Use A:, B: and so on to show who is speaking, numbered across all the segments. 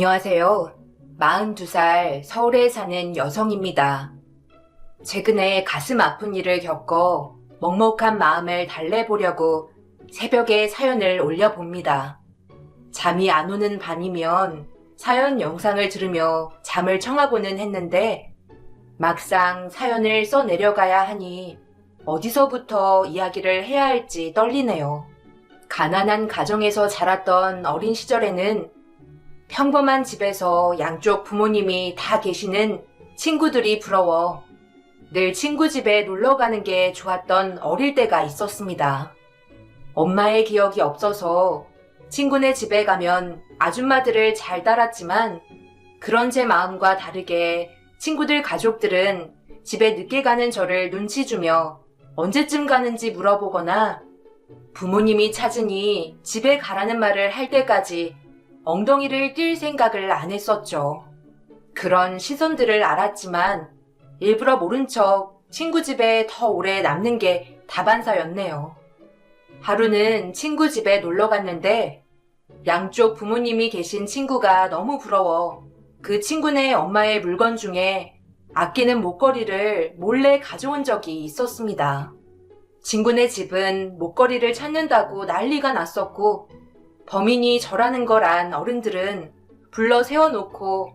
A: 안녕하세요. 42살 서울에 사는 여성입니다. 최근에 가슴 아픈 일을 겪어 먹먹한 마음을 달래보려고 새벽에 사연을 올려봅니다. 잠이 안 오는 밤이면 사연 영상을 들으며 잠을 청하고는 했는데 막상 사연을 써내려가야 하니 어디서부터 이야기를 해야 할지 떨리네요. 가난한 가정에서 자랐던 어린 시절에는 평범한 집에서 양쪽 부모님이 다 계시는 친구들이 부러워 늘 친구 집에 놀러 가는 게 좋았던 어릴 때가 있었습니다. 엄마의 기억이 없어서 친구네 집에 가면 아줌마들을 잘 따랐지만 그런 제 마음과 다르게 친구들 가족들은 집에 늦게 가는 저를 눈치 주며 언제쯤 가는지 물어보거나 부모님이 찾으니 집에 가라는 말을 할 때까지 엉덩이를 뛸 생각을 안 했었죠. 그런 시선들을 알았지만 일부러 모른 척 친구 집에 더 오래 남는 게 다반사였네요. 하루는 친구 집에 놀러 갔는데 양쪽 부모님이 계신 친구가 너무 부러워 그 친구네 엄마의 물건 중에 아끼는 목걸이를 몰래 가져온 적이 있었습니다. 친구네 집은 목걸이를 찾는다고 난리가 났었고 범인이 저라는 걸 안 어른들은 불러 세워놓고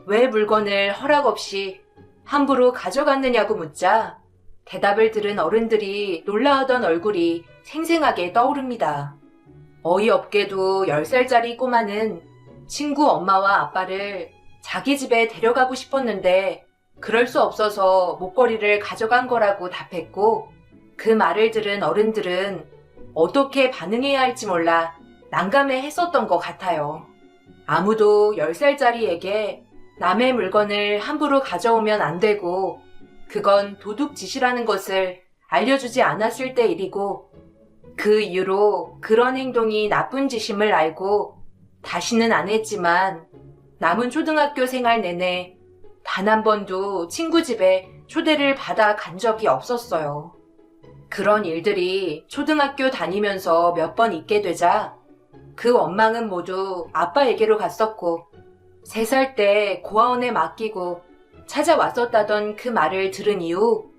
A: 왜 물건을 허락 없이 함부로 가져갔느냐고 묻자 대답을 들은 어른들이 놀라하던 얼굴이 생생하게 떠오릅니다. 어이없게도 10살짜리 꼬마는 친구 엄마와 아빠를 자기 집에 데려가고 싶었는데 그럴 수 없어서 목걸이를 가져간 거라고 답했고 그 말을 들은 어른들은 어떻게 반응해야 할지 몰라 난감해 했었던 것 같아요. 아무도 10살짜리에게 남의 물건을 함부로 가져오면 안 되고 그건 도둑짓이라는 것을 알려주지 않았을 때 일이고 그 이후로 그런 행동이 나쁜 짓임을 알고 다시는 안 했지만 남은 초등학교 생활 내내 단 한 번도 친구 집에 초대를 받아 간 적이 없었어요. 그런 일들이 초등학교 다니면서 몇 번 있게 되자 그 원망은 모두 아빠에게로 갔었고 3살 때 고아원에 맡기고 찾아왔었다던 그 말을 들은 이후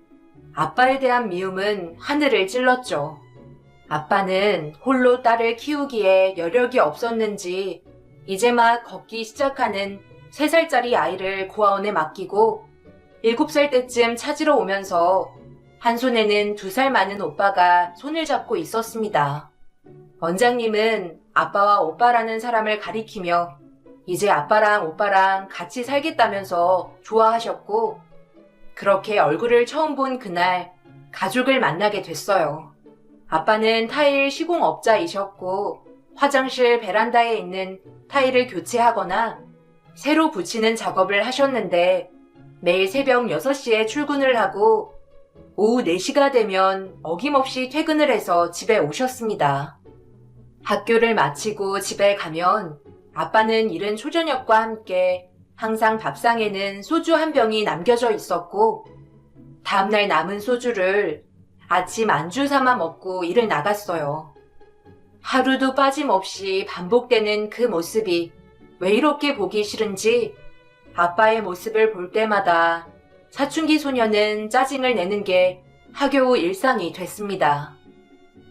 A: 아빠에 대한 미움은 하늘을 찔렀죠. 아빠는 홀로 딸을 키우기에 여력이 없었는지 이제 막 걷기 시작하는 3살짜리 아이를 고아원에 맡기고 7살 때쯤 찾으러 오면서 한 손에는 2살 많은 오빠가 손을 잡고 있었습니다. 원장님은 아빠와 오빠라는 사람을 가리키며 이제 아빠랑 오빠랑 같이 살겠다면서 좋아하셨고 그렇게 얼굴을 처음 본 그날 가족을 만나게 됐어요. 아빠는 타일 시공업자이셨고 화장실 베란다에 있는 타일을 교체하거나 새로 붙이는 작업을 하셨는데 매일 새벽 6시에 출근을 하고 오후 4시가 되면 어김없이 퇴근을 해서 집에 오셨습니다. 학교를 마치고 집에 가면 아빠는 이른 초저녁과 함께 항상 밥상에는 소주 한 병이 남겨져 있었고 다음날 남은 소주를 아침 안주 삼아 먹고 일을 나갔어요. 하루도 빠짐없이 반복되는 그 모습이 왜 이렇게 보기 싫은지 아빠의 모습을 볼 때마다 사춘기 소녀는 짜증을 내는 게 학교 후 일상이 됐습니다.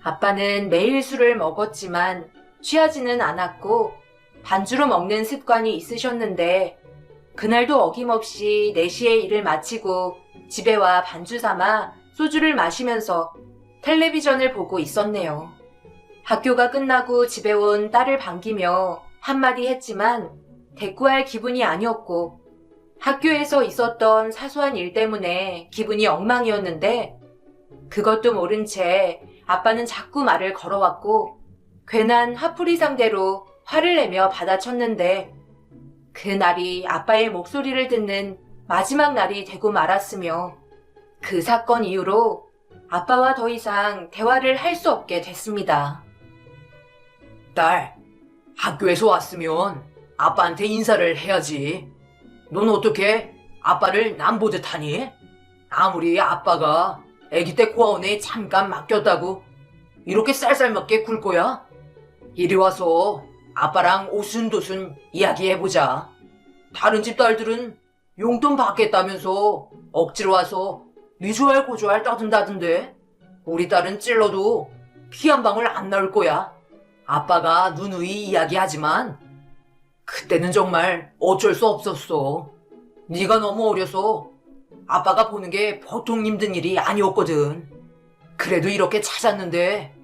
A: 아빠는 매일 술을 먹었지만 취하지는 않았고 반주로 먹는 습관이 있으셨는데 그날도 어김없이 4시에 일을 마치고 집에 와 반주 삼아 소주를 마시면서 텔레비전을 보고 있었네요. 학교가 끝나고 집에 온 딸을 반기며 한마디 했지만 대꾸할 기분이 아니었고 학교에서 있었던 사소한 일 때문에 기분이 엉망이었는데 그것도 모른 채 아빠는 자꾸 말을 걸어왔고 괜한 화풀이 상대로 화를 내며 받아쳤는데 그날이 아빠의 목소리를 듣는 마지막 날이 되고 말았으며 그 사건 이후로 아빠와 더 이상 대화를 할 수 없게 됐습니다.
B: 딸, 학교에서 왔으면 아빠한테 인사를 해야지. 넌 어떻게 아빠를 남보듯 하니? 아무리 아빠가 아기 때 고아원에 잠깐 맡겼다고 이렇게 쌀쌀맞게 굴 거야? 이리 와서 아빠랑 오순도순 이야기해보자. 다른 집 딸들은 용돈 받겠다면서 억지로 와서 미주알 고주알 떠든다던데 우리 딸은 찔러도 피 한 방울 안 나올 거야. 아빠가 누누이 이야기하지만 그때는 정말 어쩔 수 없었어. 네가 너무 어려서 아빠가 보는 게 보통 힘든 일이 아니었거든. 그래도 이렇게 찾았는데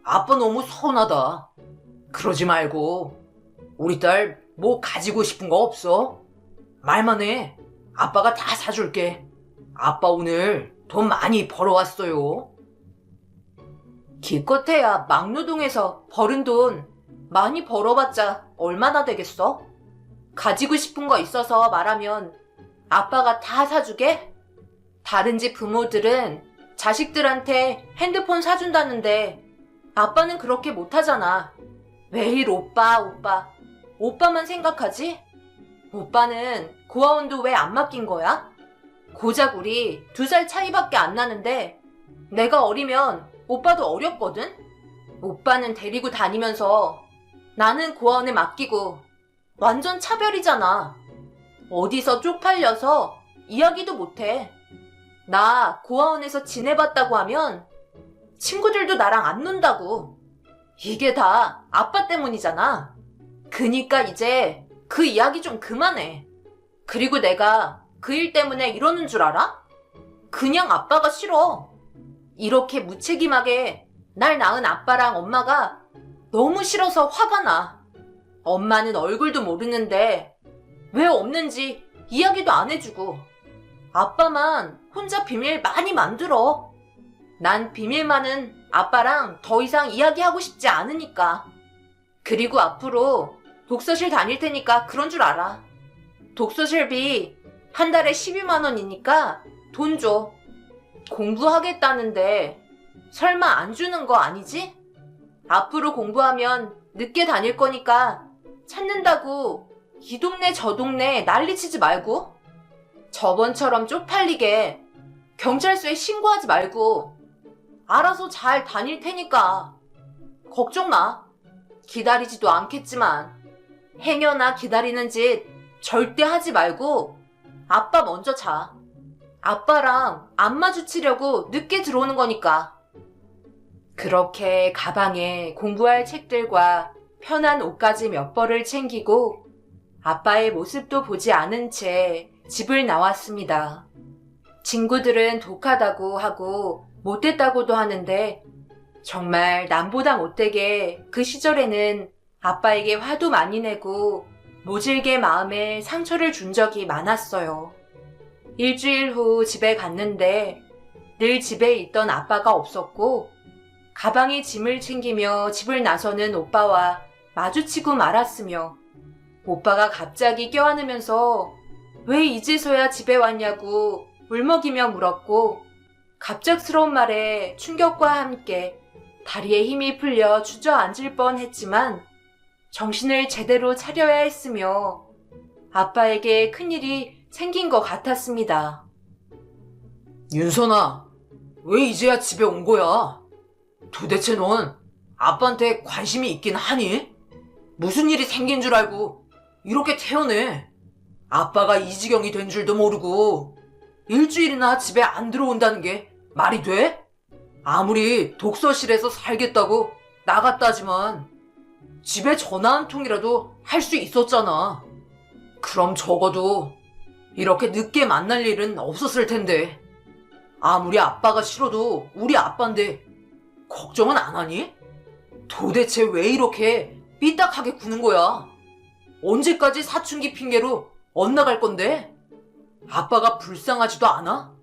B: 아빠 너무 서운하다. 그러지 말고 우리 딸 뭐 가지고 싶은 거 없어? 말만 해. 아빠가 다 사줄게. 아빠 오늘 돈 많이 벌어왔어요.
A: 기껏해야 막노동에서 벌은 돈 많이 벌어봤자 얼마나 되겠어? 가지고 싶은 거 있어서 말하면 아빠가 다 사주게? 다른 집 부모들은 자식들한테 핸드폰 사준다는데 아빠는 그렇게 못하잖아. 매일 오빠만 생각하지? 오빠는 고아원도 왜 안 맡긴 거야? 고작 우리 2살 차이밖에 안 나는데 내가 어리면 오빠도 어렸거든? 오빠는 데리고 다니면서 나는 고아원에 맡기고 완전 차별이잖아. 어디서 쪽팔려서 이야기도 못해. 나 고아원에서 지내봤다고 하면 친구들도 나랑 안 논다고. 이게 다 아빠 때문이잖아. 그니까 이제 그 이야기 좀 그만해. 그리고 내가 그 일 때문에 이러는 줄 알아? 그냥 아빠가 싫어. 이렇게 무책임하게 날 낳은 아빠랑 엄마가 너무 싫어서 화가 나. 엄마는 얼굴도 모르는데 왜 없는지 이야기도 안 해주고 아빠만 혼자 비밀 많이 만들어. 난 비밀만은 아빠랑 더 이상 이야기하고 싶지 않으니까. 그리고 앞으로 독서실 다닐 테니까 그런 줄 알아. 독서실비 한 달에 12만 원이니까 돈 줘. 공부하겠다는데 설마 안 주는 거 아니지? 앞으로 공부하면 늦게 다닐 거니까 찾는다고 이 동네 저 동네 난리치지 말고 저번처럼 쪽팔리게 경찰서에 신고하지 말고 알아서 잘 다닐 테니까 걱정 마. 기다리지도 않겠지만 행여나 기다리는 짓 절대 하지 말고 아빠 먼저 자. 아빠랑 안 마주치려고 늦게 들어오는 거니까. 그렇게 가방에 공부할 책들과 편한 옷까지 몇 벌을 챙기고 아빠의 모습도 보지 않은 채 집을 나왔습니다. 친구들은 독하다고 하고 못됐다고도 하는데 정말 남보다 못되게 그 시절에는 아빠에게 화도 많이 내고 모질게 마음에 상처를 준 적이 많았어요. 일주일 후 집에 갔는데 늘 집에 있던 아빠가 없었고 가방에 짐을 챙기며 집을 나서는 오빠와 마주치고 말았으며 오빠가 갑자기 껴안으면서 왜 이제서야 집에 왔냐고 울먹이며 물었고 갑작스러운 말에 충격과 함께 다리에 힘이 풀려 주저앉을 뻔했지만 정신을 제대로 차려야 했으며 아빠에게 큰일이 생긴 것 같았습니다.
B: 윤선아, 왜 이제야 집에 온 거야? 도대체 넌 아빠한테 관심이 있긴 하니? 무슨 일이 생긴 줄 알고 이렇게 태어내? 아빠가 이 지경이 된 줄도 모르고 일주일이나 집에 안 들어온다는 게 말이 돼? 아무리 독서실에서 살겠다고 나갔다지만 집에 전화 한 통이라도 할 수 있었잖아. 그럼 적어도 이렇게 늦게 만날 일은 없었을 텐데. 아무리 아빠가 싫어도 우리 아빠인데 걱정은 안 하니? 도대체 왜 이렇게 삐딱하게 구는 거야? 언제까지 사춘기 핑계로 엇나갈 건데? 아빠가 불쌍하지도 않아?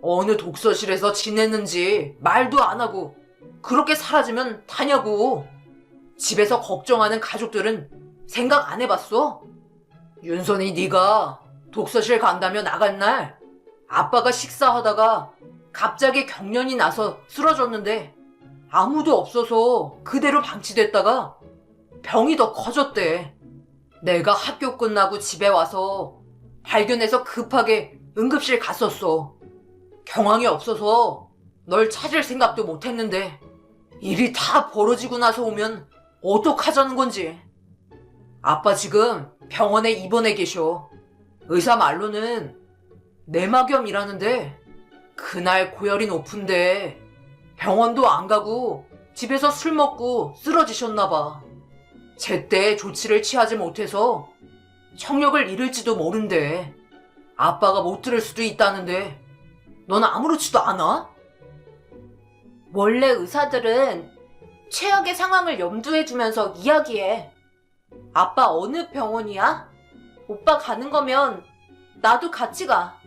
B: 어느 독서실에서 지냈는지 말도 안 하고 그렇게 사라지면 다냐고. 집에서 걱정하는 가족들은 생각 안 해봤어? 윤선이 네가 독서실 간다며 나간 날 아빠가 식사하다가 갑자기 경련이 나서 쓰러졌는데 아무도 없어서 그대로 방치됐다가 병이 더 커졌대. 내가 학교 끝나고 집에 와서 발견해서 급하게 응급실 갔었어. 경황이 없어서 널 찾을 생각도 못했는데 일이 다 벌어지고 나서 오면 어떡하자는 건지. 아빠 지금 병원에 입원해 계셔. 의사 말로는 내막염이라는데 그날 고열이 높은데 병원도 안 가고 집에서 술 먹고 쓰러지셨나 봐. 제때 조치를 취하지 못해서 청력을 잃을지도 모른대. 아빠가 못 들을 수도 있다는데 넌 아무렇지도 않아?
A: 원래 의사들은 최악의 상황을 염두에 두면서 이야기해. 아빠 어느 병원이야? 오빠 가는 거면 나도 같이 가.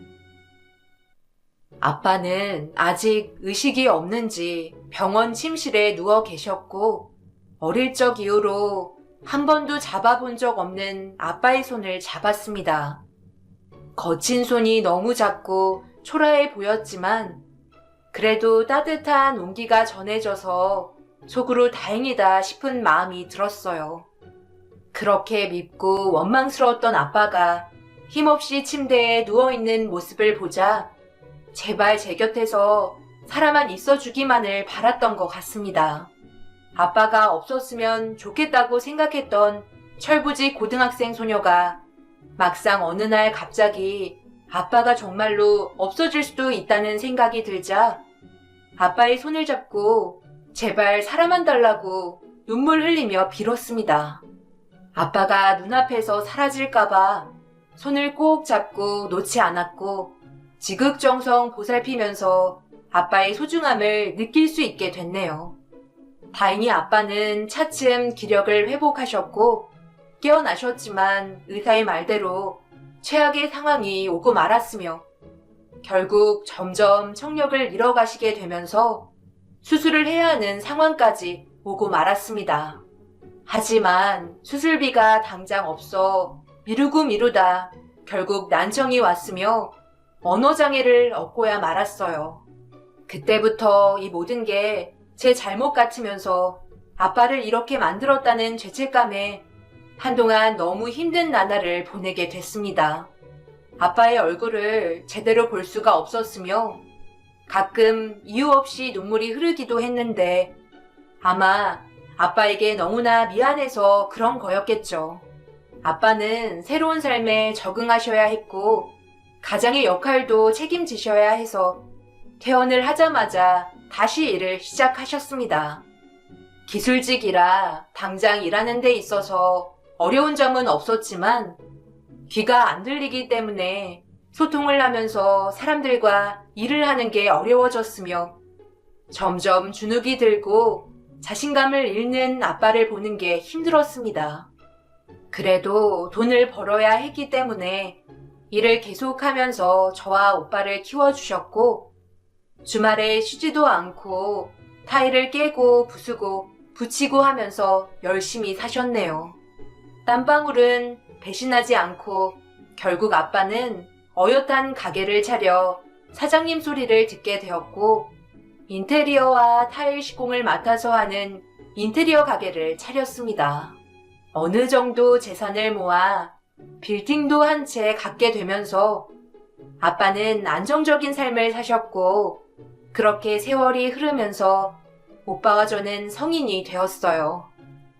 A: 아빠는 아직 의식이 없는지 병원 침실에 누워 계셨고, 어릴 적 이후로 한 번도 잡아본 적 없는 아빠의 손을 잡았습니다. 거친 손이 너무 작고 초라해 보였지만 그래도 따뜻한 온기가 전해져서 속으로 다행이다 싶은 마음이 들었어요. 그렇게 밉고 원망스러웠던 아빠가 힘없이 침대에 누워있는 모습을 보자 제발 제 곁에서 살아만 있어주기만을 바랐던 것 같습니다. 아빠가 없었으면 좋겠다고 생각했던 철부지 고등학생 소녀가 막상 어느 날 갑자기 아빠가 정말로 없어질 수도 있다는 생각이 들자 아빠의 손을 잡고 제발 살아만 달라고 눈물 흘리며 빌었습니다. 아빠가 눈앞에서 사라질까봐 손을 꼭 잡고 놓지 않았고 지극정성 보살피면서 아빠의 소중함을 느낄 수 있게 됐네요. 다행히 아빠는 차츰 기력을 회복하셨고 깨어나셨지만 의사의 말대로 최악의 상황이 오고 말았으며 결국 점점 청력을 잃어가시게 되면서 수술을 해야 하는 상황까지 오고 말았습니다. 하지만 수술비가 당장 없어 미루고 미루다 결국 난청이 왔으며 언어장애를 얻고야 말았어요. 그때부터 이 모든 게 제 잘못 같으면서 아빠를 이렇게 만들었다는 죄책감에 한동안 너무 힘든 나날을 보내게 됐습니다. 아빠의 얼굴을 제대로 볼 수가 없었으며 가끔 이유 없이 눈물이 흐르기도 했는데 아마 아빠에게 너무나 미안해서 그런 거였겠죠. 아빠는 새로운 삶에 적응하셔야 했고 가장의 역할도 책임지셔야 해서 퇴원을 하자마자 다시 일을 시작하셨습니다. 기술직이라 당장 일하는 데 있어서 어려운 점은 없었지만 귀가 안 들리기 때문에 소통을 하면서 사람들과 일을 하는 게 어려워졌으며 점점 주눅이 들고 자신감을 잃는 아빠를 보는 게 힘들었습니다. 그래도 돈을 벌어야 했기 때문에 일을 계속하면서 저와 오빠를 키워주셨고 주말에 쉬지도 않고 타일을 깨고 부수고 붙이고 하면서 열심히 사셨네요. 땀방울은 배신하지 않고 결국 아빠는 어엿한 가게를 차려 사장님 소리를 듣게 되었고 인테리어와 타일 시공을 맡아서 하는 인테리어 가게를 차렸습니다. 어느 정도 재산을 모아 빌딩도 한 채 갖게 되면서 아빠는 안정적인 삶을 사셨고 그렇게 세월이 흐르면서 오빠와 저는 성인이 되었어요.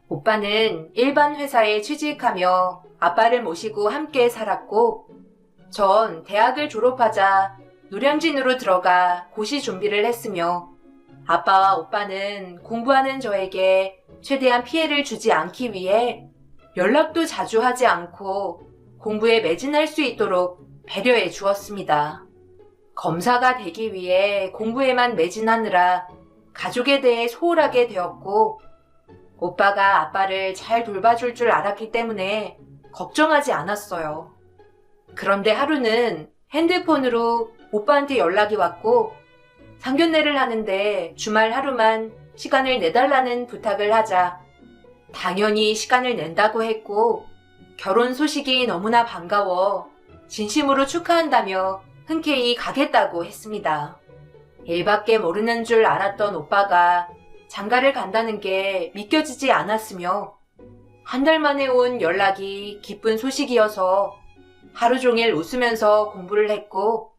A: 오빠는 일반 회사에 취직하며 아빠를 모시고 함께 살았고 전 대학을 졸업하자 노량진으로 들어가 고시 준비를 했으며 아빠와 오빠는 공부하는 저에게 최대한 피해를 주지 않기 위해 연락도 자주 하지 않고 공부에 매진할 수 있도록 배려해 주었습니다. 검사가 되기 위해 공부에만 매진하느라 가족에 대해 소홀하게 되었고 오빠가 아빠를 잘 돌봐줄 줄 알았기 때문에 걱정하지 않았어요. 그런데 하루는 핸드폰으로 오빠한테 연락이 왔고 상견례를 하는데 주말 하루만 시간을 내달라는 부탁을 하자 당연히 시간을 낸다고 했고 결혼 소식이 너무나 반가워 진심으로 축하한다며 흔쾌히 가겠다고 했습니다. 일밖에 모르는 줄 알았던 오빠가 장가를 간다는 게 믿겨지지 않았으며 한 달 만에 온 연락이 기쁜 소식이어서 하루 종일 웃으면서 공부를 했고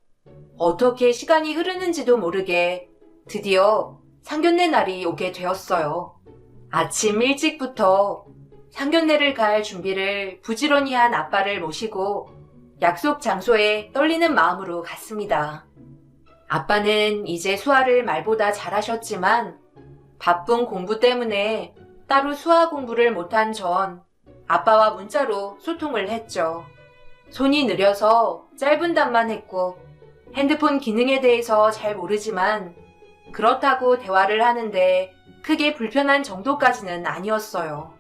A: 어떻게 시간이 흐르는지도 모르게 드디어 상견례 날이 오게 되었어요. 아침 일찍부터 상견례를 갈 준비를 부지런히 한 아빠를 모시고 약속 장소에 떨리는 마음으로 갔습니다. 아빠는 이제 수화를 말보다 잘하셨지만 바쁜 공부 때문에 따로 수화 공부를 못한 전 아빠와 문자로 소통을 했죠. 손이 느려서 짧은 답만 했고 핸드폰 기능에 대해서 잘 모르지만 그렇다고 대화를 하는데 크게 불편한 정도까지는 아니었어요.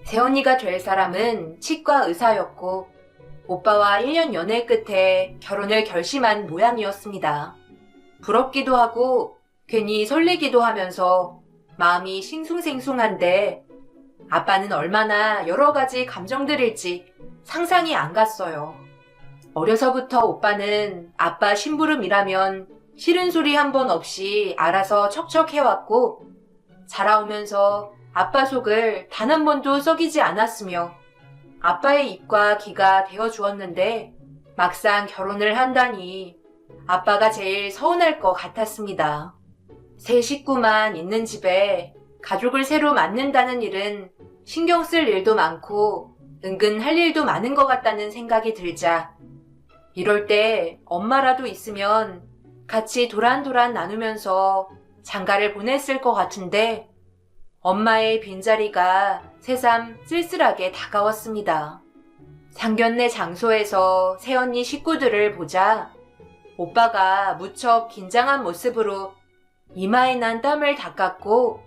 A: 새언니가 될 사람은 치과 의사였고 오빠와 1년 연애 끝에 결혼을 결심한 모양이었습니다. 부럽기도 하고 괜히 설레기도 하면서 마음이 싱숭생숭한데 아빠는 얼마나 여러 가지 감정들일지 상상이 안 갔어요. 어려서부터 오빠는 아빠 심부름이라면 싫은 소리 한 번 없이 알아서 척척 해왔고 자라오면서 아빠 속을 단 한 번도 썩이지 않았으며 아빠의 입과 귀가 되어주었는데 막상 결혼을 한다니 아빠가 제일 서운할 것 같았습니다. 세 식구만 있는 집에 가족을 새로 만든다는 일은 신경 쓸 일도 많고 은근 할 일도 많은 것 같다는 생각이 들자 이럴 때 엄마라도 있으면 같이 도란도란 나누면서 장가를 보냈을 것 같은데 엄마의 빈자리가 새삼 쓸쓸하게 다가왔습니다. 상견례 장소에서 새언니 식구들을 보자 오빠가 무척 긴장한 모습으로 이마에 난 땀을 닦았고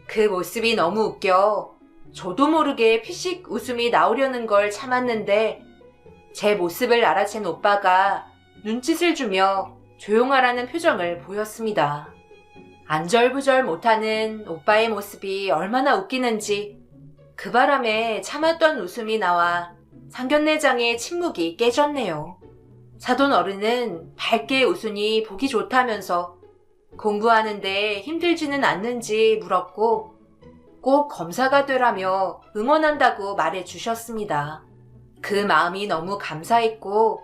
A: 그 모습이 너무 웃겨 저도 모르게 피식 웃음이 나오려는 걸 참았는데 제 모습을 알아챈 오빠가 눈짓을 주며 조용하라는 표정을 보였습니다. 안절부절 못하는 오빠의 모습이 얼마나 웃기는지 그 바람에 참았던 웃음이 나와 상견례장의 침묵이 깨졌네요. 사돈 어른은 밝게 웃으니 보기 좋다면서 공부하는데 힘들지는 않는지 물었고 꼭 검사가 되라며 응원한다고 말해주셨습니다. 그 마음이 너무 감사했고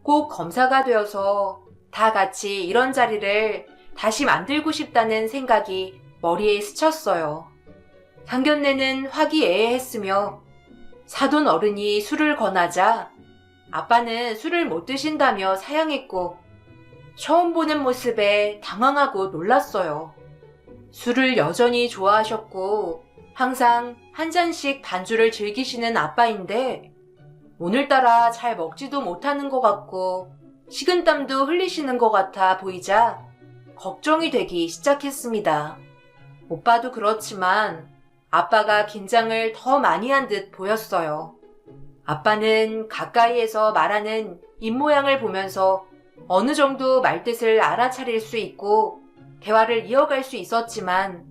A: 꼭 검사가 되어서 다 같이 이런 자리를 다시 만들고 싶다는 생각이 머리에 스쳤어요. 상견례는 화기애애했으며 사돈 어른이 술을 권하자 아빠는 술을 못 드신다며 사양했고 처음 보는 모습에 당황하고 놀랐어요. 술을 여전히 좋아하셨고 항상 한 잔씩 반주를 즐기시는 아빠인데 오늘따라 잘 먹지도 못하는 것 같고 식은땀도 흘리시는 것 같아 보이자 걱정이 되기 시작했습니다. 오빠도 그렇지만 아빠가 긴장을 더 많이 한 듯 보였어요. 아빠는 가까이에서 말하는 입모양을 보면서 어느 정도 말뜻을 알아차릴 수 있고 대화를 이어갈 수 있었지만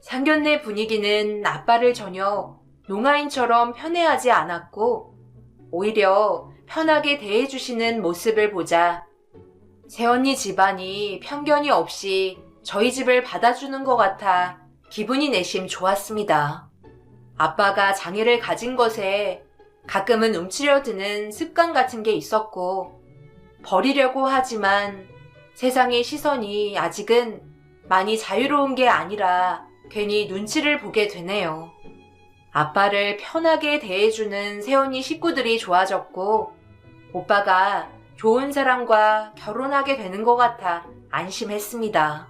A: 상견례 분위기는 아빠를 전혀 농아인처럼 편애하지 않았고 오히려 편하게 대해주시는 모습을 보자 새언니 집안이 편견이 없이 저희 집을 받아주는 것 같아 기분이 내심 좋았습니다. 아빠가 장애를 가진 것에 가끔은 움츠려 드는 습관 같은 게 있었고 버리려고 하지만 세상의 시선이 아직은 많이 자유로운 게 아니라 괜히 눈치를 보게 되네요. 아빠를 편하게 대해주는 새언니 식구들이 좋아졌고 오빠가 좋은 사람과 결혼하게 되는 것 같아 안심했습니다.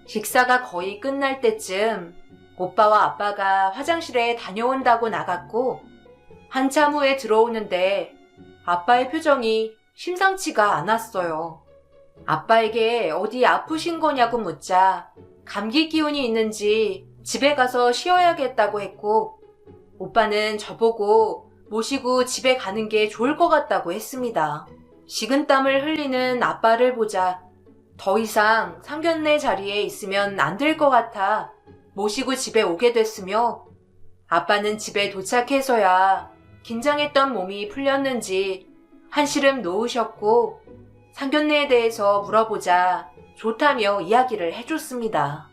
A: 식사가 거의 끝날 때쯤 오빠와 아빠가 화장실에 다녀온다고 나갔고 한참 후에 들어오는데 아빠의 표정이 심상치가 않았어요. 아빠에게 어디 아프신 거냐고 묻자 감기 기운이 있는지 집에 가서 쉬어야겠다고 했고 오빠는 저보고 모시고 집에 가는 게 좋을 것 같다고 했습니다. 식은땀을 흘리는 아빠를 보자 더 이상 상견례 자리에 있으면 안 될 것 같아 모시고 집에 오게 됐으며 아빠는 집에 도착해서야 긴장했던 몸이 풀렸는지 한시름 놓으셨고 상견례에 대해서 물어보자 좋다며 이야기를 해줬습니다.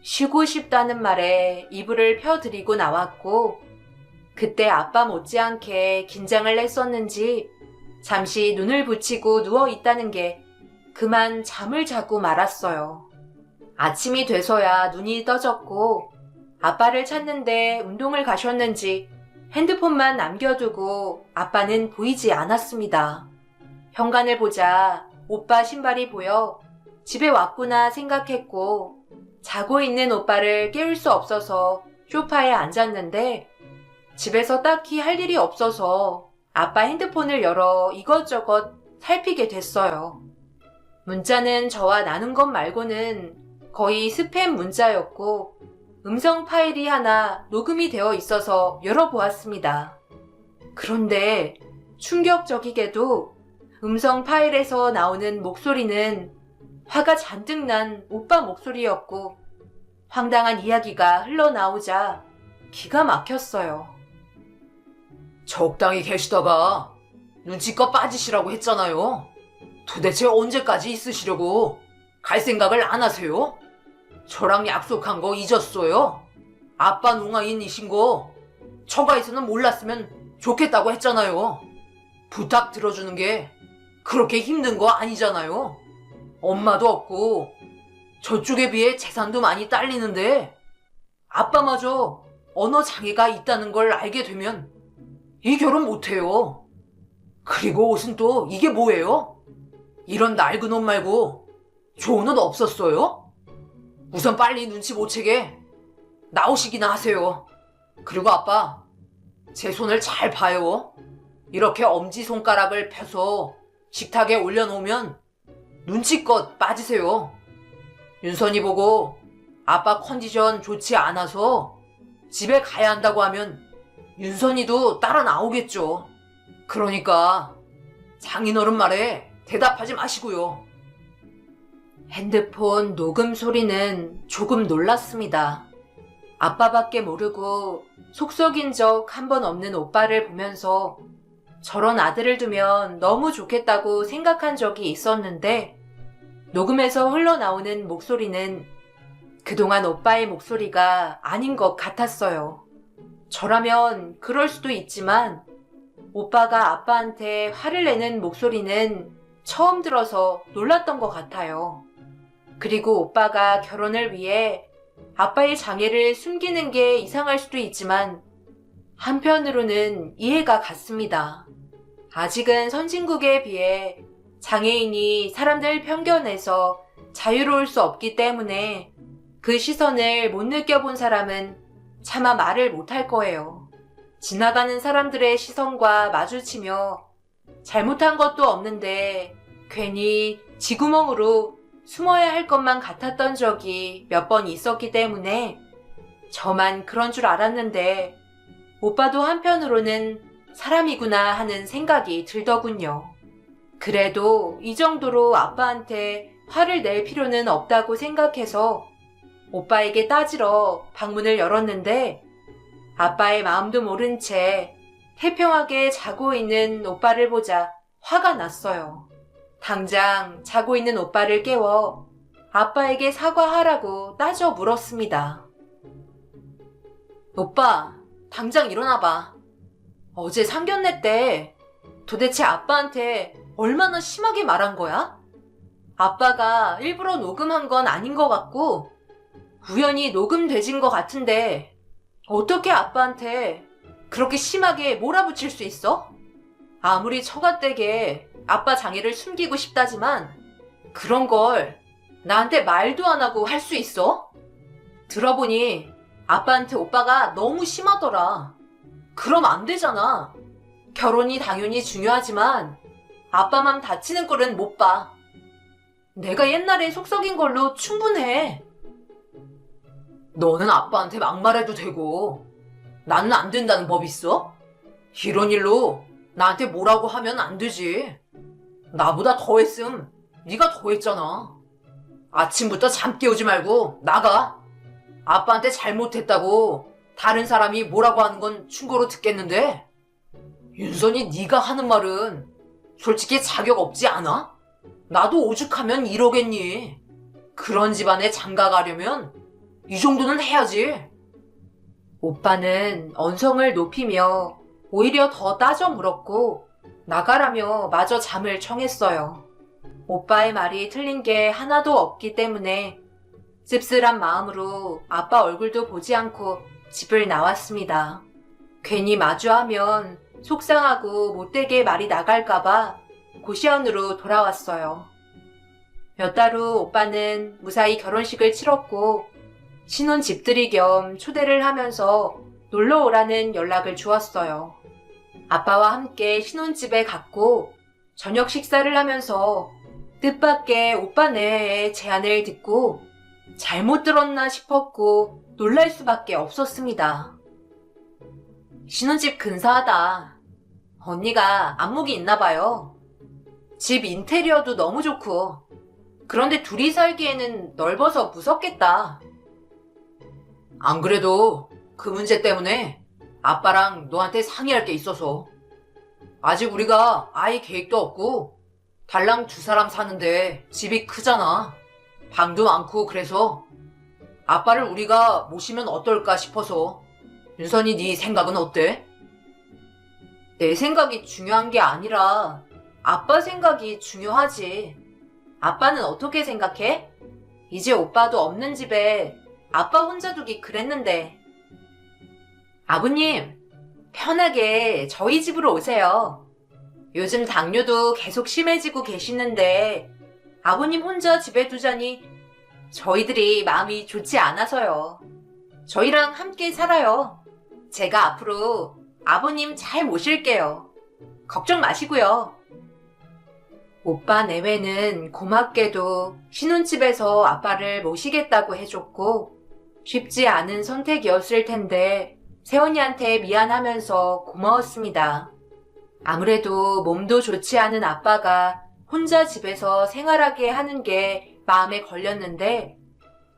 A: 쉬고 싶다는 말에 이불을 펴드리고 나왔고 그때 아빠 못지않게 긴장을 했었는지 잠시 눈을 붙이고 누워있다는 게 그만 잠을 자고 말았어요. 아침이 돼서야 눈이 떠졌고 아빠를 찾는데 운동을 가셨는지 핸드폰만 남겨두고 아빠는 보이지 않았습니다. 현관을 보자 오빠 신발이 보여 집에 왔구나 생각했고 자고 있는 오빠를 깨울 수 없어서 소파에 앉았는데 집에서 딱히 할 일이 없어서 아빠 핸드폰을 열어 이것저것 살피게 됐어요. 문자는 저와 나눈 것 말고는 거의 스팸 문자였고 음성 파일이 하나 녹음이 되어 있어서 열어보았습니다. 그런데 충격적이게도 음성 파일에서 나오는 목소리는 화가 잔뜩 난 오빠 목소리였고 황당한 이야기가 흘러나오자 기가 막혔어요.
B: 적당히 계시다가 눈치껏 빠지시라고 했잖아요. 도대체 언제까지 있으시려고 갈 생각을 안 하세요? 저랑 약속한 거 잊었어요? 아빠 농아인이신 거 처가에서는 몰랐으면 좋겠다고 했잖아요. 부탁 들어주는 게 그렇게 힘든 거 아니잖아요. 엄마도 없고 저쪽에 비해 재산도 많이 딸리는데 아빠마저 언어 장애가 있다는 걸 알게 되면 이 결혼 못해요. 그리고 옷은 또 이게 뭐예요? 이런 낡은 옷 말고 좋은 옷 없었어요? 우선 빨리 눈치 못 채게 나오시기나 하세요. 그리고 아빠, 제 손을 잘 봐요. 이렇게 엄지손가락을 펴서 식탁에 올려놓으면 눈치껏 빠지세요. 윤선이 보고 아빠 컨디션 좋지 않아서 집에 가야 한다고 하면 윤선이도 따라 나오겠죠. 그러니까 장인어른 말에 대답하지 마시고요.
A: 핸드폰 녹음 소리는 조금 놀랐습니다. 아빠밖에 모르고 속 썩인 적 한 번 없는 오빠를 보면서 저런 아들을 두면 너무 좋겠다고 생각한 적이 있었는데 녹음에서 흘러나오는 목소리는 그동안 오빠의 목소리가 아닌 것 같았어요. 저라면 그럴 수도 있지만 오빠가 아빠한테 화를 내는 목소리는 처음 들어서 놀랐던 것 같아요. 그리고 오빠가 결혼을 위해 아빠의 장애를 숨기는 게 이상할 수도 있지만 한편으로는 이해가 갔습니다. 아직은 선진국에 비해 장애인이 사람들 편견에서 자유로울 수 없기 때문에 그 시선을 못 느껴본 사람은 차마 말을 못할 거예요. 지나가는 사람들의 시선과 마주치며 잘못한 것도 없는데 괜히 쥐구멍으로 숨어야 할 것만 같았던 적이 몇 번 있었기 때문에 저만 그런 줄 알았는데 오빠도 한편으로는 사람이구나 하는 생각이 들더군요. 그래도 이 정도로 아빠한테 화를 낼 필요는 없다고 생각해서 오빠에게 따지러 방문을 열었는데 아빠의 마음도 모른 채 태평하게 자고 있는 오빠를 보자 화가 났어요. 당장 자고 있는 오빠를 깨워 아빠에게 사과하라고 따져 물었습니다. 오빠, 당장 일어나봐. 어제 상견례 때 도대체 아빠한테 얼마나 심하게 말한 거야? 아빠가 일부러 녹음한 건 아닌 것 같고 우연히 녹음되진 것 같은데 어떻게 아빠한테 그렇게 심하게 몰아붙일 수 있어? 아무리 처갓댁에 아빠 장애를 숨기고 싶다지만 그런 걸 나한테 말도 안 하고 할 수 있어? 들어보니 아빠한테 오빠가 너무 심하더라. 그럼 안 되잖아. 결혼이 당연히 중요하지만 아빠 맘 다치는 꼴은 못 봐. 내가 옛날에 속 썩인 걸로 충분해.
B: 너는 아빠한테 막말해도 되고 나는 안 된다는 법 있어? 이런 일로 나한테 뭐라고 하면 안 되지. 나보다 더 했음 네가 더 했잖아. 아침부터 잠 깨우지 말고 나가. 아빠한테 잘못했다고 다른 사람이 뭐라고 하는 건 충고로 듣겠는데 윤선이 네가 하는 말은 솔직히 자격 없지 않아? 나도 오죽하면 이러겠니. 그런 집안에 장가가려면 이 정도는 해야지.
A: 오빠는 언성을 높이며 오히려 더 따져 물었고 나가라며 마저 잠을 청했어요. 오빠의 말이 틀린 게 하나도 없기 때문에 씁쓸한 마음으로 아빠 얼굴도 보지 않고 집을 나왔습니다. 괜히 마주하면 속상하고 못되게 말이 나갈까봐 고시원으로 돌아왔어요. 몇 달 후 오빠는 무사히 결혼식을 치렀고 신혼 집들이 겸 초대를 하면서 놀러 오라는 연락을 주었어요. 아빠와 함께 신혼집에 갔고 저녁 식사를 하면서 뜻밖의 오빠 내외의 제안을 듣고 잘못 들었나 싶었고 놀랄 수밖에 없었습니다. 신혼집 근사하다. 언니가 안목이 있나 봐요. 집 인테리어도 너무 좋고 그런데 둘이 살기에는 넓어서 무섭겠다.
B: 안 그래도 그 문제 때문에 아빠랑 너한테 상의할 게 있어서. 아직 우리가 아이 계획도 없고 달랑 2사람 사는데 집이 크잖아. 방도 많고 그래서 아빠를 우리가 모시면 어떨까 싶어서. 윤선이 네 생각은 어때?
A: 내 생각이 중요한 게 아니라 아빠 생각이 중요하지. 아빠는 어떻게 생각해? 이제 오빠도 없는 집에 아빠 혼자 두기 그랬는데. 아버님, 편하게 저희 집으로 오세요. 요즘 당뇨도 계속 심해지고 계시는데 아버님 혼자 집에 두자니 저희들이 마음이 좋지 않아서요. 저희랑 함께 살아요. 제가 앞으로 아버님 잘 모실게요. 걱정 마시고요. 오빠 내외는 고맙게도 신혼집에서 아빠를 모시겠다고 해줬고 쉽지 않은 선택이었을 텐데 세원이한테 미안하면서 고마웠습니다. 아무래도 몸도 좋지 않은 아빠가 혼자 집에서 생활하게 하는 게 마음에 걸렸는데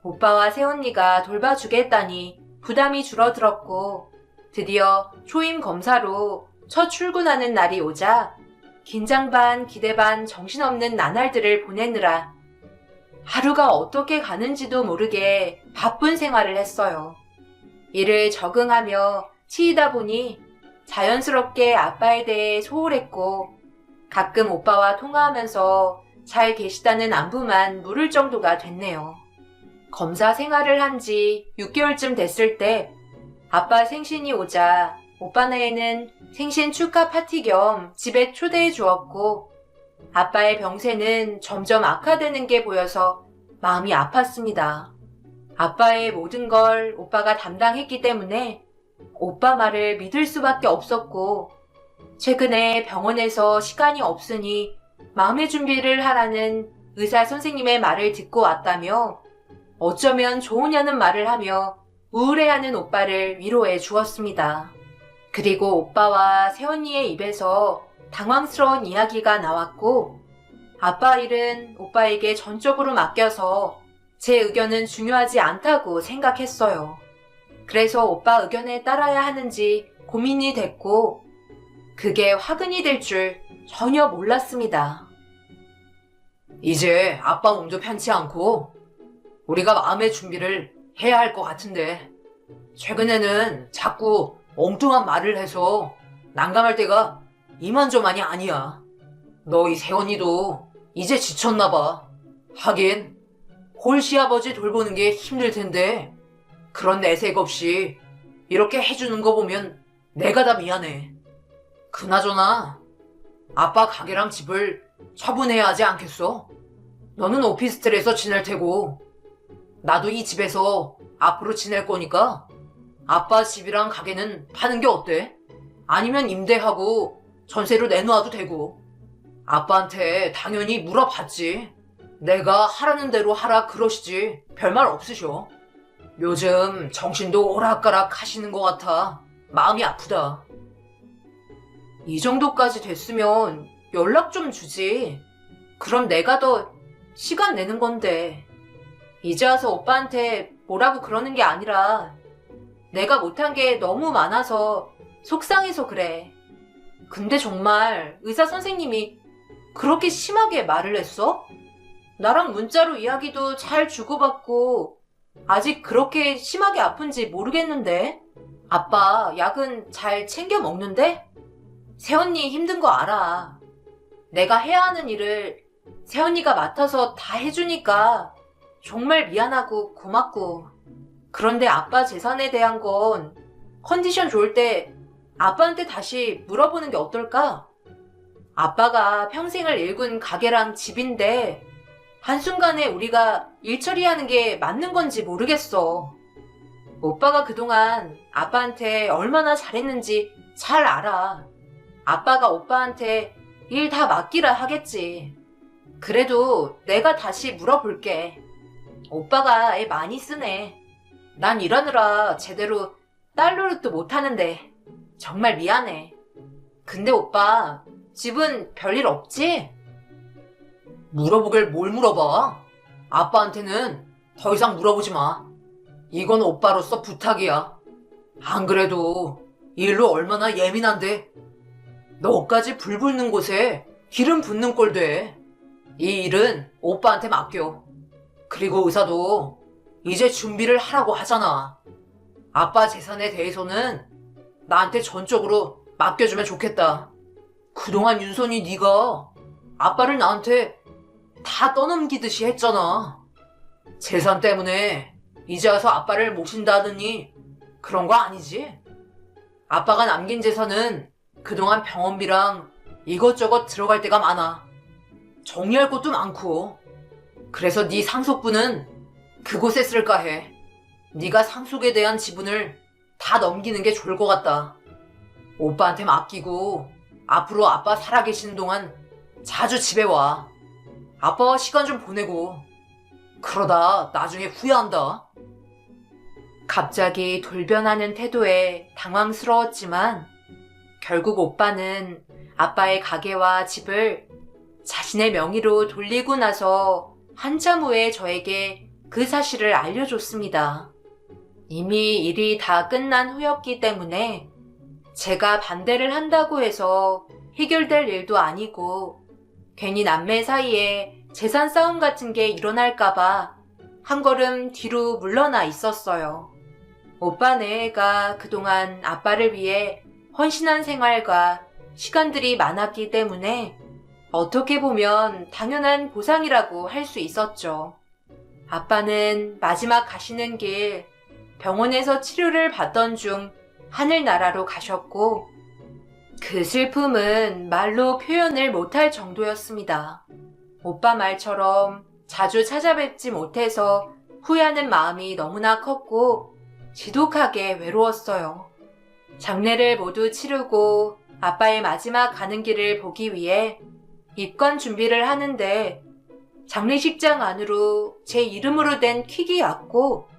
A: 오빠와 새언니가 돌봐주겠다니 부담이 줄어들었고 드디어 초임 검사로 첫 출근하는 날이 오자 긴장 반 기대 반 정신없는 나날들을 보내느라 하루가 어떻게 가는지도 모르게 바쁜 생활을 했어요. 이를 적응하며 치이다 보니 자연스럽게 아빠에 대해 소홀했고 가끔 오빠와 통화하면서 잘 계시다는 안부만 물을 정도가 됐네요. 검사 생활을 한 지 6개월쯤 됐을 때 아빠 생신이 오자 오빠네에는 생신 축하 파티 겸 집에 초대해 주었고 아빠의 병세는 점점 악화되는 게 보여서 마음이 아팠습니다. 아빠의 모든 걸 오빠가 담당했기 때문에 오빠 말을 믿을 수밖에 없었고 최근에 병원에서 시간이 없으니 마음의 준비를 하라는 의사 선생님의 말을 듣고 왔다며 어쩌면 좋으냐는 말을 하며 우울해하는 오빠를 위로해 주었습니다. 그리고 오빠와 새언니의 입에서 당황스러운 이야기가 나왔고 아빠 일은 오빠에게 전적으로 맡겨서 제 의견은 중요하지 않다고 생각했어요. 그래서 오빠 의견에 따라야 하는지 고민이 됐고 그게 화근이 될 줄 전혀 몰랐습니다.
B: 이제 아빠 몸도 편치 않고 우리가 마음의 준비를 해야 할 것 같은데 최근에는 자꾸 엉뚱한 말을 해서 난감할 때가 이만저만이 아니야. 너희 새언니도 이제 지쳤나 봐. 하긴 홀시아버지 돌보는 게 힘들 텐데 그런 내색 없이 이렇게 해주는 거 보면 내가 다 미안해. 그나저나 아빠 가게랑 집을 처분해야 하지 않겠어? 너는 오피스텔에서 지낼 테고 나도 이 집에서 앞으로 지낼 거니까 아빠 집이랑 가게는 파는 게 어때? 아니면 임대하고 전세로 내놓아도 되고. 아빠한테 당연히 물어봤지. 내가 하라는 대로 하라 그러시지 별말 없으셔. 요즘 정신도 오락가락 하시는 것 같아. 마음이 아프다.
A: 이 정도까지 됐으면 연락 좀 주지. 그럼 내가 더 시간 내는 건데. 이제 와서 오빠한테 뭐라고 그러는 게 아니라 내가 못한 게 너무 많아서 속상해서 그래. 근데 정말 의사 선생님이 그렇게 심하게 말을 했어? 나랑 문자로 이야기도 잘 주고받고 아직 그렇게 심하게 아픈지 모르겠는데. 아빠 약은 잘 챙겨 먹는데? 새언니 힘든 거 알아. 내가 해야 하는 일을 새언니가 맡아서 다 해주니까 정말 미안하고 고맙고. 그런데 아빠 재산에 대한 건 컨디션 좋을 때 아빠한테 다시 물어보는 게 어떨까? 아빠가 평생을 일군 가게랑 집인데 한순간에 우리가 일 처리하는 게 맞는 건지 모르겠어. 오빠가 그동안 아빠한테 얼마나 잘했는지 잘 알아. 아빠가 오빠한테 일 다 맡기라 하겠지. 그래도 내가 다시 물어볼게. 오빠가 애 많이 쓰네. 난 일하느라 제대로 딸 노릇도 못하는데 정말 미안해. 근데 오빠, 집은 별일 없지?
B: 물어보길 뭘 물어봐? 아빠한테는 더 이상 물어보지 마. 이건 오빠로서 부탁이야. 안 그래도 일로 얼마나 예민한데. 너까지 불 붙는 곳에 기름 붓는 꼴 돼. 이 일은 오빠한테 맡겨. 그리고 의사도 이제 준비를 하라고 하잖아. 아빠 재산에 대해서는 나한테 전적으로 맡겨주면 좋겠다. 그동안 윤선이 네가 아빠를 나한테 다 떠넘기듯이 했잖아. 재산 때문에 이제 와서 아빠를 모신다더니 그런 거 아니지? 아빠가 남긴 재산은 그동안 병원비랑 이것저것 들어갈 때가 많아. 정리할 것도 많고. 그래서 네 상속분은 그곳에 쓸까 해. 네가 상속에 대한 지분을 다 넘기는 게 좋을 것 같다. 오빠한테 맡기고 앞으로 아빠 살아계시는 동안 자주 집에 와. 아빠와 시간 좀 보내고. 그러다 나중에 후회한다.
A: 갑자기 돌변하는 태도에 당황스러웠지만 결국 오빠는 아빠의 가게와 집을 자신의 명의로 돌리고 나서 한참 후에 저에게 그 사실을 알려줬습니다. 이미 일이 다 끝난 후였기 때문에 제가 반대를 한다고 해서 해결될 일도 아니고 괜히 남매 사이에 재산 싸움 같은 게 일어날까봐 한 걸음 뒤로 물러나 있었어요. 오빠네가 그동안 아빠를 위해 헌신한 생활과 시간들이 많았기 때문에 어떻게 보면 당연한 보상이라고 할 수 있었죠. 아빠는 마지막 가시는 길 병원에서 치료를 받던 중 하늘나라로 가셨고 그 슬픔은 말로 표현을 못할 정도였습니다. 오빠 말처럼 자주 찾아뵙지 못해서 후회하는 마음이 너무나 컸고 지독하게 외로웠어요. 장례를 모두 치르고 아빠의 마지막 가는 길을 보기 위해 입관 준비를 하는데 장례식장 안으로 제 이름으로 된 퀵이 왔고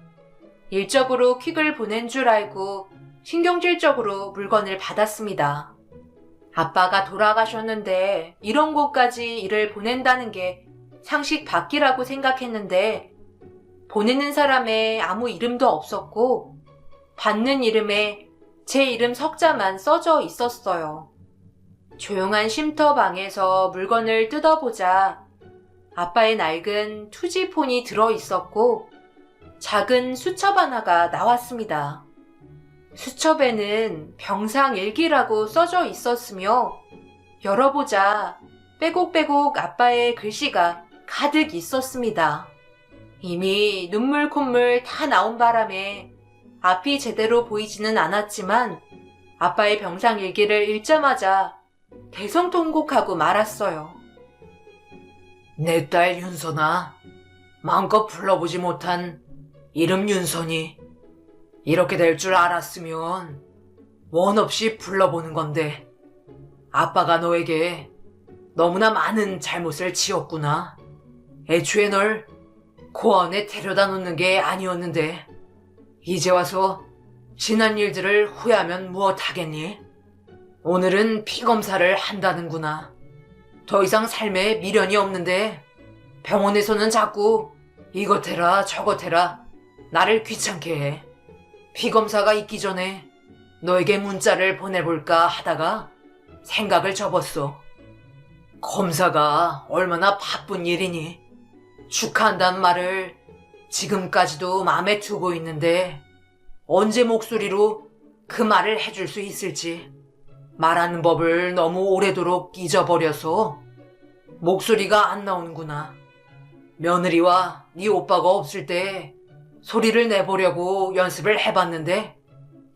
A: 일적으로 퀵을 보낸 줄 알고 신경질적으로 물건을 받았습니다. 아빠가 돌아가셨는데 이런 곳까지 일을 보낸다는 게 상식 밖이라고 생각했는데 보내는 사람에 아무 이름도 없었고 받는 이름에 제 이름 석자만 써져 있었어요. 조용한 쉼터방에서 물건을 뜯어보자 아빠의 낡은 투지폰이 들어있었고 작은 수첩 하나가 나왔습니다. 수첩에는 병상일기라고 써져 있었으며 열어보자 빼곡빼곡 아빠의 글씨가 가득 있었습니다. 이미 눈물 콧물 다 나온 바람에 앞이 제대로 보이지는 않았지만 아빠의 병상일기를 읽자마자 대성통곡하고 말았어요.
B: 내 딸 윤선아, 마음껏 불러보지 못한 이름 윤선이 이렇게 될 줄 알았으면 원 없이 불러보는 건데 아빠가 너에게 너무나 많은 잘못을 지었구나. 애초에 널 고아원에 데려다 놓는 게 아니었는데 이제 와서 지난 일들을 후회하면 무엇하겠니? 오늘은 피검사를 한다는구나. 더 이상 삶에 미련이 없는데 병원에서는 자꾸 이것 해라 저것 해라 나를 귀찮게 해. 피검사가 있기 전에 너에게 문자를 보내볼까 하다가 생각을 접었어. 검사가 얼마나 바쁜 일이니? 축하한다는 말을 지금까지도 마음에 두고 있는데 언제 목소리로 그 말을 해줄 수 있을지 말하는 법을 너무 오래도록 잊어버려서 목소리가 안 나오는구나. 며느리와 네 오빠가 없을 때 소리를 내보려고 연습을 해봤는데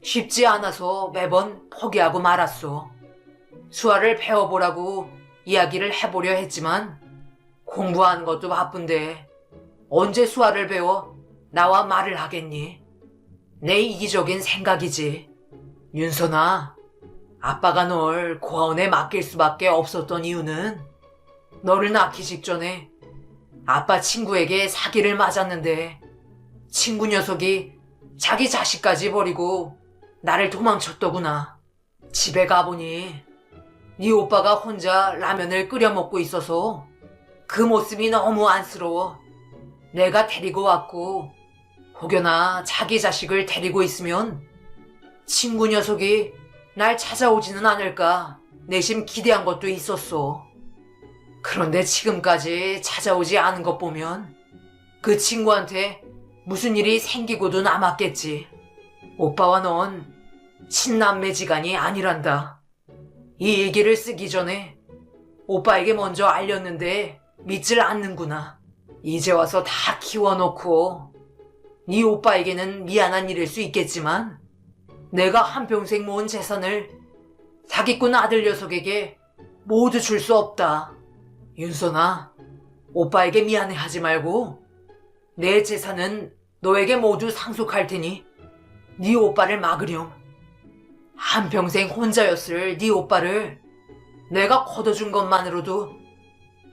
B: 쉽지 않아서 매번 포기하고 말았어. 수화를 배워보라고 이야기를 해보려 했지만 공부하는 것도 바쁜데 언제 수화를 배워 나와 말을 하겠니? 내 이기적인 생각이지. 윤선아, 아빠가 널 고아원에 맡길 수밖에 없었던 이유는 너를 낳기 직전에 아빠 친구에게 사기를 맞았는데 친구 녀석이 자기 자식까지 버리고 나를 도망쳤더구나. 집에 가보니 네 오빠가 혼자 라면을 끓여 먹고 있어서 그 모습이 너무 안쓰러워. 내가 데리고 왔고 혹여나 자기 자식을 데리고 있으면 친구 녀석이 날 찾아오지는 않을까 내심 기대한 것도 있었어. 그런데 지금까지 찾아오지 않은 것 보면 그 친구한테 무슨 일이 생기고도 남았겠지. 오빠와 넌 친남매지간이 아니란다. 이 얘기를 쓰기 전에 오빠에게 먼저 알렸는데 믿질 않는구나. 이제 와서 다 키워놓고 네 오빠에게는 미안한 일일 수 있겠지만 내가 한평생 모은 재산을 사기꾼 아들 녀석에게 모두 줄 수 없다. 윤선아, 오빠에게 미안해하지 말고 내 재산은 너에게 모두 상속할 테니 네 오빠를 막으렴. 한평생 혼자였을 네 오빠를 내가 걷어준 것만으로도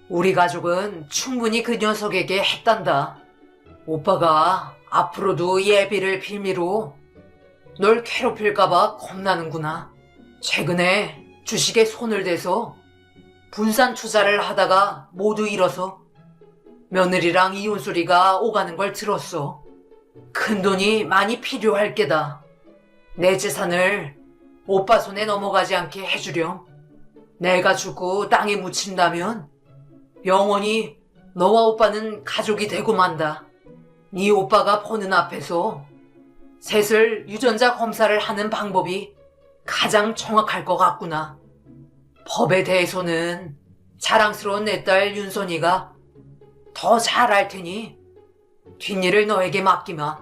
B: 우리 가족은 충분히 그 녀석에게 했단다. 오빠가 앞으로도 예비를 빌미로 널 괴롭힐까봐 겁나는구나. 최근에 주식에 손을 대서 분산 투자를 하다가 모두 잃어서 며느리랑 이혼 소리가 오가는 걸 들었어. 큰돈이 많이 필요할 게다. 내 재산을 오빠 손에 넘어가지 않게 해주렴. 내가 죽고 땅에 묻힌다면 영원히 너와 오빠는 가족이 되고 만다. 네 오빠가 보는 앞에서 셋을 유전자 검사를 하는 방법이 가장 정확할 것 같구나. 법에 대해서는 자랑스러운 내 딸 윤선이가 더 잘 알 테니 뒷일을 너에게 맡기마.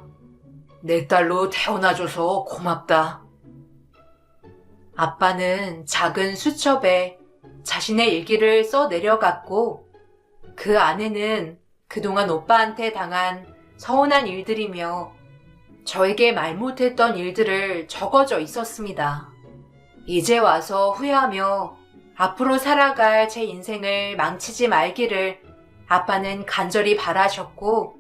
B: 내 딸로 태어나줘서 고맙다.
A: 아빠는 작은 수첩에 자신의 일기를 써 내려갔고 그 안에는 그동안 오빠한테 당한 서운한 일들이며 저에게 말 못했던 일들을 적어져 있었습니다. 이제 와서 후회하며 앞으로 살아갈 제 인생을 망치지 말기를 아빠는 간절히 바라셨고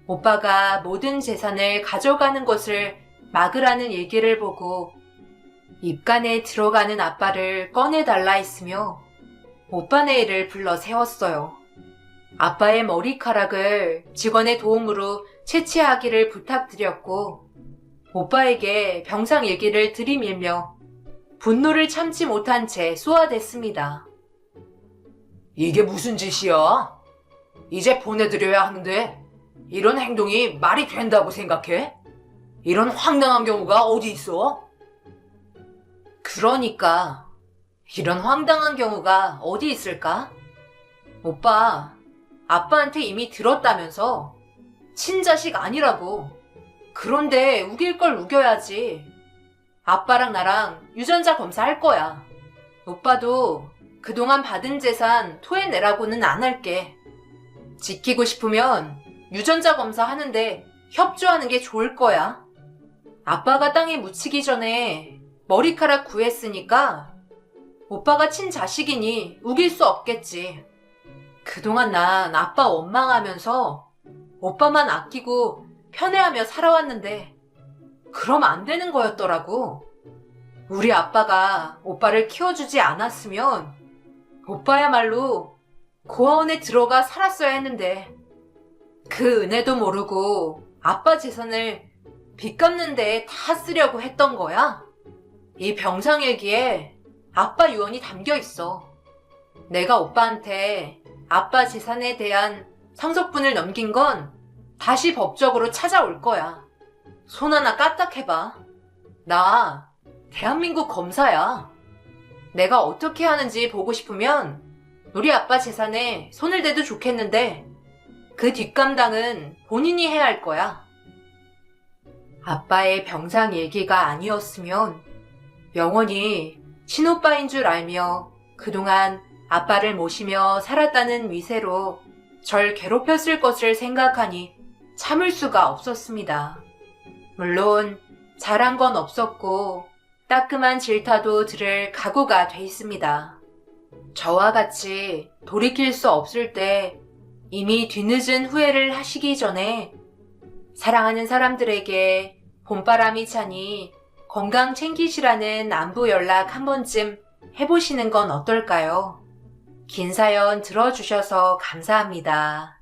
A: 오빠가 모든 재산을 가져가는 것을 막으라는 얘기를 보고 입간에 들어가는 아빠를 꺼내달라 했으며 오빠네 애를 불러 세웠어요. 아빠의 머리카락을 직원의 도움으로 채취하기를 부탁드렸고 오빠에게 병상 얘기를 들이밀며 분노를 참지 못한 채 쏘아댔습니다.
B: 이게 무슨 짓이야? 이제 보내드려야 하는데 이런 행동이 말이 된다고 생각해? 이런 황당한 경우가 어디 있어?
A: 그러니까 이런 황당한 경우가 어디 있을까? 오빠, 아빠한테 이미 들었다면서 친자식 아니라고. 그런데 우길 걸 우겨야지. 아빠랑 나랑 유전자 검사할 거야. 오빠도 그동안 받은 재산 토해내라고는 안 할게. 지키고 싶으면 유전자 검사 하는데 협조하는 게 좋을 거야. 아빠가 땅에 묻히기 전에 머리카락 구했으니까 오빠가 친자식이니 우길 수 없겠지. 그동안 난 아빠 원망하면서 오빠만 아끼고 편애하며 살아왔는데 그럼 안 되는 거였더라고. 우리 아빠가 오빠를 키워주지 않았으면 오빠야말로 고아원에 들어가 살았어야 했는데 그 은혜도 모르고 아빠 재산을 빚 갚는 데에 다 쓰려고 했던 거야. 이 병상일기에 아빠 유언이 담겨 있어. 내가 오빠한테 아빠 재산에 대한 상속분을 넘긴 건 다시 법적으로 찾아올 거야. 손 하나 까딱해봐. 나 대한민국 검사야. 내가 어떻게 하는지 보고 싶으면 우리 아빠 재산에 손을 대도 좋겠는데 그 뒷감당은 본인이 해야 할 거야. 아빠의 병상 얘기가 아니었으면 영원히 친오빠인 줄 알며 그동안 아빠를 모시며 살았다는 위세로 절 괴롭혔을 것을 생각하니 참을 수가 없었습니다. 물론 잘한 건 없었고 따끔한 질타도 들을 각오가 돼 있습니다. 저와 같이 돌이킬 수 없을 때 이미 뒤늦은 후회를 하시기 전에 사랑하는 사람들에게 봄바람이 차니 건강 챙기시라는 안부 연락 한 번쯤 해보시는 건 어떨까요? 긴 사연 들어주셔서 감사합니다.